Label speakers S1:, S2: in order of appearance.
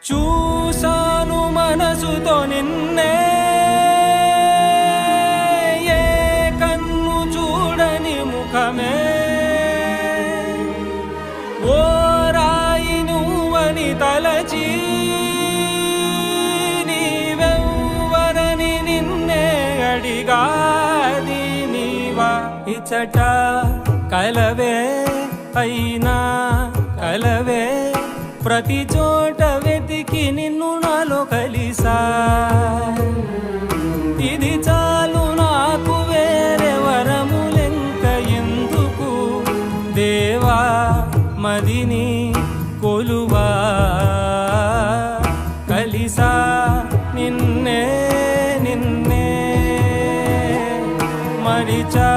S1: చూసాను మనసుతో నిన్నే, ఏ కన్ను చూడని ముఖమే, ఓ రాయి నువ్వని తలచి నీవెవ్వరని నిన్నే అడిగాది నీవా. ఇచ్చట కలవే అయినా కలవే, ప్రతి చోట వెతికి నిన్ను నాలో కలిసా. ఇది చాలు నాకు, వేరే వరములెంక ఎందుకు దేవా, మదిని కొలువా. కలిసా నిన్నే నిన్నే మరిచా